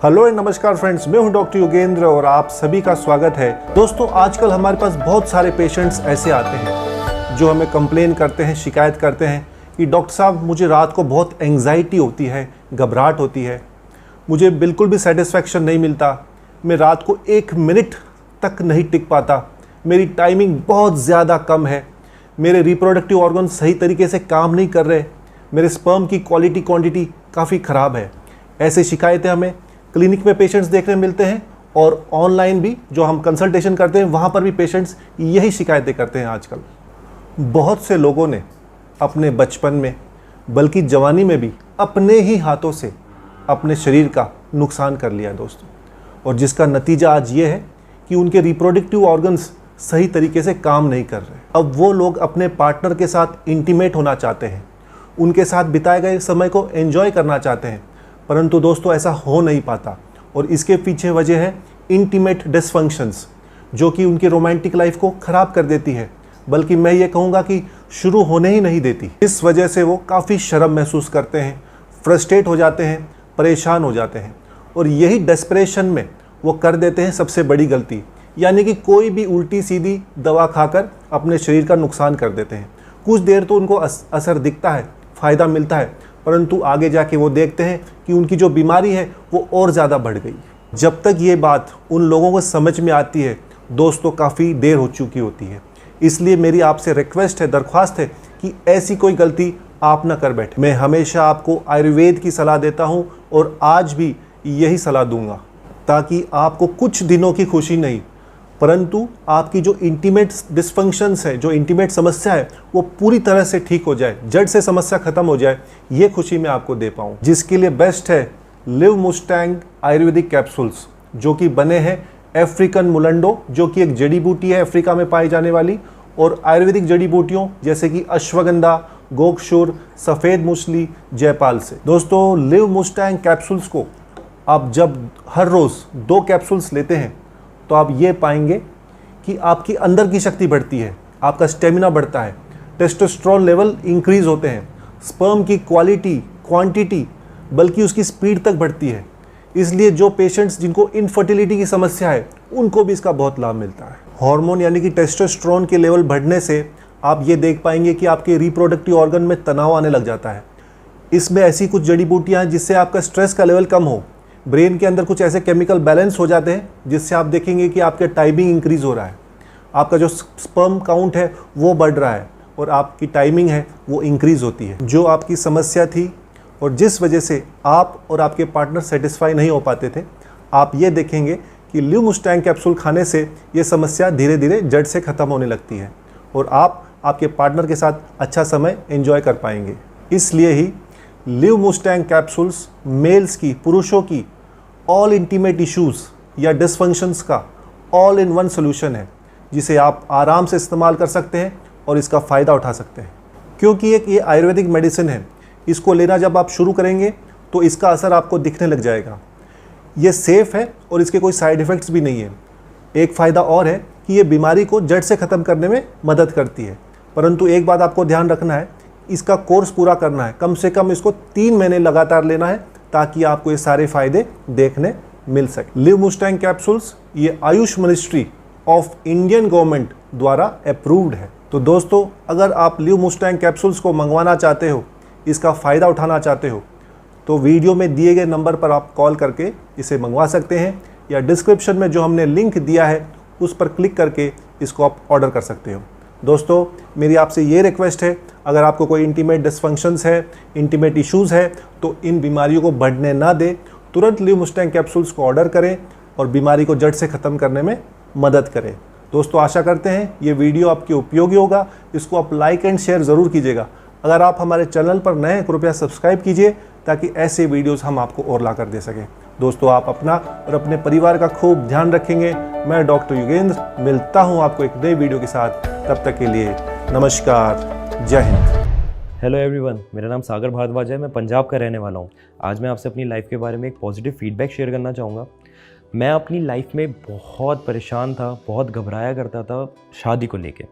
Hello and नमस्कार friends, मैं हूं डॉक्टर योगेंद्र और आप सभी का स्वागत है। दोस्तों, आजकल हमारे पास बहुत सारे पेशेंट्स ऐसे आते हैं जो हमें कंप्लेन करते हैं, शिकायत करते हैं कि डॉक्टर साहब मुझे रात को बहुत एंग्जाइटी होती है, घबराहट होती है, मुझे बिल्कुल भी सेटिस्फैक्शन नहीं मिलता, मैं रात को 1 मिनट तक नहीं टिक पाता, मेरी टाइमिंग बहुत ज़्यादा कम है, मेरे रिप्रोडक्टिव ऑर्गन सही तरीके से काम नहीं कर रहे, मेरे स्पर्म की क्वालिटी क्वांटिटी काफ़ी ख़राब है। ऐसे शिकायतें हमें क्लिनिक में पेशेंट्स देखने मिलते हैं और ऑनलाइन भी जो हम कंसल्टेशन करते हैं वहाँ पर भी पेशेंट्स यही शिकायतें करते हैं। आजकल बहुत से लोगों ने अपने बचपन में बल्कि जवानी में भी अपने ही हाथों से अपने शरीर का नुकसान कर लिया है दोस्तों, और जिसका नतीजा आज ये है कि उनके रिप्रोडक्टिव ऑर्गन्स सही तरीके से काम नहीं कर रहे। अब वो लोग अपने पार्टनर के साथ इंटीमेट होना चाहते हैं, उनके साथ बिताए गए समय को एंजॉय करना चाहते हैं, परंतु दोस्तों ऐसा हो नहीं पाता। और इसके पीछे वजह है इंटीमेट डिसफंक्शंस, जो कि उनकी रोमांटिक लाइफ को ख़राब कर देती है, बल्कि मैं ये कहूँगा कि शुरू होने ही नहीं देती। इस वजह से वो काफ़ी शर्म महसूस करते हैं, फ्रस्ट्रेट हो जाते हैं, परेशान हो जाते हैं, और यही डेस्परेशन में वो कर देते हैं सबसे बड़ी गलती, यानी कि कोई भी उल्टी सीधी दवा खाकर अपने शरीर का नुकसान कर देते हैं। कुछ देर तो उनको असर दिखता है, फ़ायदा मिलता है, परंतु आगे जाके वो देखते हैं कि उनकी जो बीमारी है वो और ज़्यादा बढ़ गई। जब तक ये बात उन लोगों को समझ में आती है दोस्तों, काफ़ी देर हो चुकी होती है। इसलिए मेरी आपसे रिक्वेस्ट है, दरख्वास्त है कि ऐसी कोई गलती आप ना कर बैठे। मैं हमेशा आपको आयुर्वेद की सलाह देता हूँ और आज भी यही सलाह दूंगा, ताकि आपको कुछ दिनों की खुशी नहीं परंतु आपकी जो इंटीमेट डिसफंक्शंस है, जो इंटीमेट समस्या है, वो पूरी तरह से ठीक हो जाए, जड़ से समस्या खत्म हो जाए, ये खुशी मैं आपको दे पाऊँ। जिसके लिए बेस्ट है लिव मुस्टैंग आयुर्वेदिक कैप्सूल्स, जो कि बने हैं अफ्रीकन मुलंडो, जो कि एक जड़ी बूटी है अफ्रीका में पाई जाने वाली, और आयुर्वेदिक जड़ी बूटियों जैसे कि अश्वगंधा, गोक्षुर, सफ़ेद मूसली, जयपाल से। दोस्तों, लिव मुस्टैंग कैप्सूल्स को आप जब हर रोज़ 2 कैप्सूल्स लेते हैं तो आप ये पाएंगे कि आपकी अंदर की शक्ति बढ़ती है, आपका स्टेमिना बढ़ता है, टेस्टोस्टेरोन लेवल इंक्रीज़ होते हैं, स्पर्म की क्वालिटी क्वांटिटी बल्कि उसकी स्पीड तक बढ़ती है। इसलिए जो पेशेंट्स जिनको इनफर्टिलिटी की समस्या है उनको भी इसका बहुत लाभ मिलता है। हार्मोन यानी कि टेस्टोस्टेरोन के लेवल बढ़ने से आप ये देख पाएंगे कि आपके रिप्रोडक्टिव ऑर्गन में तनाव आने लग जाता है। इसमें ऐसी कुछ जड़ी बूटियाँ हैं जिससे आपका स्ट्रेस का लेवल कम हो, ब्रेन के अंदर कुछ ऐसे केमिकल बैलेंस हो जाते हैं जिससे आप देखेंगे कि आपका टाइमिंग इंक्रीज़ हो रहा है, आपका जो स्पर्म काउंट है वो बढ़ रहा है और आपकी टाइमिंग है वो इंक्रीज़ होती है। जो आपकी समस्या थी और जिस वजह से आप और आपके पार्टनर सेटिस्फाई नहीं हो पाते थे, आप ये देखेंगे कि लिव मुस्टैंग कैप्सूल खाने से ये समस्या धीरे धीरे जड़ से ख़त्म होने लगती है और आप आपके पार्टनर के साथ अच्छा समय एंजॉय कर पाएंगे। इसलिए ही लिव मुस्टैंग कैप्सूल्स मेल्स की, पुरुषों की ऑल इंटीमेट इश्यूज़ या डिसफंक्शंस का ऑल इन वन सोल्यूशन है, जिसे आप आराम से इस्तेमाल कर सकते हैं और इसका फ़ायदा उठा सकते हैं। क्योंकि ये आयुर्वेदिक मेडिसिन है, इसको लेना जब आप शुरू करेंगे तो इसका असर आपको दिखने लग जाएगा। ये सेफ़ है और इसके कोई साइड इफ़ेक्ट्स भी नहीं है। एक फ़ायदा और है कि ये बीमारी को जड़ से ख़त्म करने में मदद करती है, परंतु एक बात आपको ध्यान रखना है, इसका कोर्स पूरा करना है, कम से कम इसको 3 महीने लगातार लेना है ताकि आपको ये सारे फायदे देखने मिल सके। लिव मुस्टैंग कैप्सूल्स ये Ayush ministry of Indian government द्वारा अप्रूव्ड है। तो दोस्तों, अगर आप लिव मुस्टैंग कैप्सूल्स को मंगवाना चाहते हो, इसका फ़ायदा उठाना चाहते हो, तो वीडियो में दिए गए नंबर पर आप कॉल करके इसे मंगवा सकते हैं, या डिस्क्रिप्शन में जो हमने लिंक दिया है उस पर क्लिक करके इसको आप ऑर्डर कर सकते हो। दोस्तों, मेरी आपसे ये रिक्वेस्ट है, अगर आपको कोई इंटीमेट डिसफंक्शंस है, इंटीमेट इश्यूज़ है, तो इन बीमारियों को बढ़ने ना दे, तुरंत लिव मुस्टैंग कैप्सूल्स को ऑर्डर करें और बीमारी को जड़ से ख़त्म करने में मदद करें। दोस्तों, आशा करते हैं ये वीडियो आपके उपयोगी होगा, इसको आप लाइक एंड शेयर ज़रूर कीजिएगा। अगर आप हमारे चैनल पर नए हैं, कृपया सब्सक्राइब कीजिए ताकि ऐसे वीडियोज़ हम आपको और ला कर दे सकें। दोस्तों, आप अपना और अपने परिवार का खूब ध्यान रखेंगे। मैं डॉक्टर योगेंद्र मिलता हूँ आपको एक नई वीडियो के साथ। तब तक के लिए नमस्कार, जय हिंद। हेलो एवरीवन, मेरा नाम सागर भारद्वाज है। मैं पंजाब का रहने वाला हूँ। आज मैं आपसे अपनी लाइफ के बारे में एक पॉजिटिव फीडबैक शेयर करना चाहूँगा। मैं अपनी लाइफ में बहुत परेशान था, बहुत घबराया करता था शादी को लेके,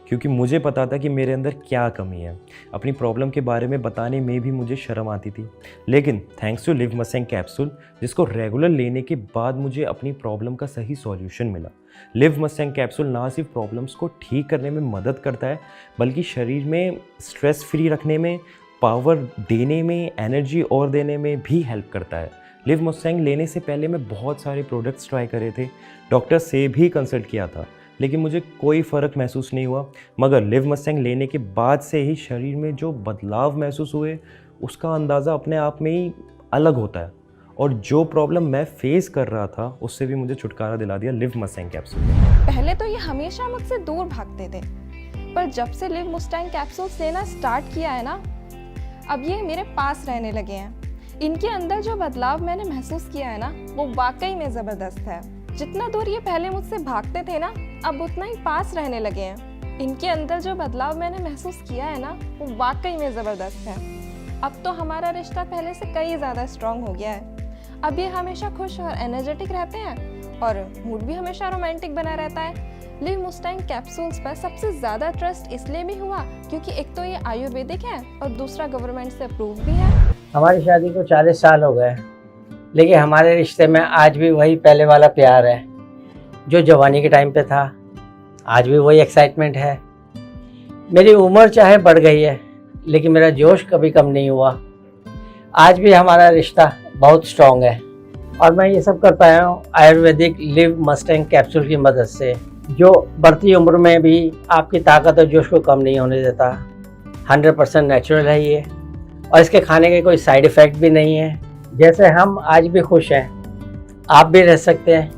क्योंकि मुझे पता था कि मेरे अंदर क्या कमी है। अपनी प्रॉब्लम के बारे में बताने में भी मुझे शर्म आती थी, लेकिन thanks to Liv Mustang capsule, जिसको रेगुलर लेने के बाद मुझे अपनी प्रॉब्लम का सही सॉल्यूशन मिला। लिव मस्टैंग कैप्सूल ना सिर्फ प्रॉब्लम्स को ठीक करने में मदद करता है, बल्कि शरीर में स्ट्रेस फ्री रखने में, पावर देने में, एनर्जी और देने में भी हेल्प करता है। लिव मस्टैंग लेने से पहले मैं बहुत सारे प्रोडक्ट्स ट्राई करे थे, डॉक्टर से भी कंसल्ट किया था, लेकिन मुझे कोई फ़र्क महसूस नहीं हुआ। मगर लिव मस्टैंग लेने के बाद से ही शरीर में जो बदलाव महसूस हुए, उसका अंदाज़ा अपने आप में ही अलग होता है, और जो प्रॉब्लम मैं फेस कर रहा था उससे भी मुझे छुटकारा दिला दिया लिव मस्टैंग कैप्सूल। पहले तो ये हमेशा मुझसे दूर भागते थे, पर जब से लिव मस्टैंग कैप्सूल्स लेना स्टार्ट किया है ना, अब ये मेरे पास रहने लगे हैं। इनके अंदर जो बदलाव मैंने महसूस किया है ना, वो वाकई में ज़बरदस्त है। जितना दूर ये पहले मुझसे भागते थे ना, अब उतना ही पास रहने लगे हैं। इनके अंदर जो बदलाव मैंने महसूस किया है ना, वो वाकई में ज़बरदस्त है। अब तो हमारा रिश्ता पहले से कई ज़्यादा स्ट्रॉन्ग हो गया है। अब ये हमेशा खुश और एनर्जेटिक रहते हैं और मूड भी हमेशा रोमांटिक बना रहता है। लिव मस्टैंग कैप्सूल्स पर सबसे ज़्यादा ट्रस्ट इसलिए भी हुआ क्योंकि एक तो ये आयुर्वेदिक है और दूसरा गवर्नमेंट से अप्रूव भी है। हमारी शादी को 40 साल हो गए, लेकिन हमारे रिश्ते में आज भी वही पहले वाला प्यार है जो जवानी के टाइम पे था। आज भी वही एक्साइटमेंट है। मेरी उम्र चाहे बढ़ गई है, लेकिन मेरा जोश कभी कम नहीं हुआ। आज भी हमारा रिश्ता बहुत स्ट्रॉन्ग है और मैं ये सब कर पाया हूँ आयुर्वेदिक लिव मस्टैंग कैप्सूल की मदद से, जो बढ़ती उम्र में भी आपकी ताकत और जोश को कम नहीं होने देता। 100% नेचुरल है ये, और इसके खाने के कोई साइड इफ़ेक्ट भी नहीं है। जैसे हम आज भी खुश हैं, आप भी रह सकते हैं।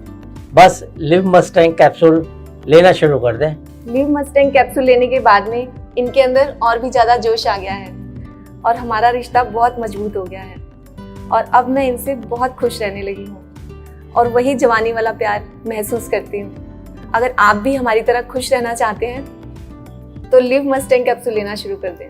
बस लिव मस्टैंग कैप्सूल लेना शुरू कर दें। लिव मस्टैंग कैप्सूल लेने के बाद में इनके अंदर और भी ज़्यादा जोश आ गया है और हमारा रिश्ता बहुत मजबूत हो गया है और अब मैं इनसे बहुत खुश रहने लगी हूँ और वही जवानी वाला प्यार महसूस करती हूँ। अगर आप भी हमारी तरह खुश रहना चाहते हैं तो लिव मस्टैंग कैप्सूल लेना शुरू कर दें।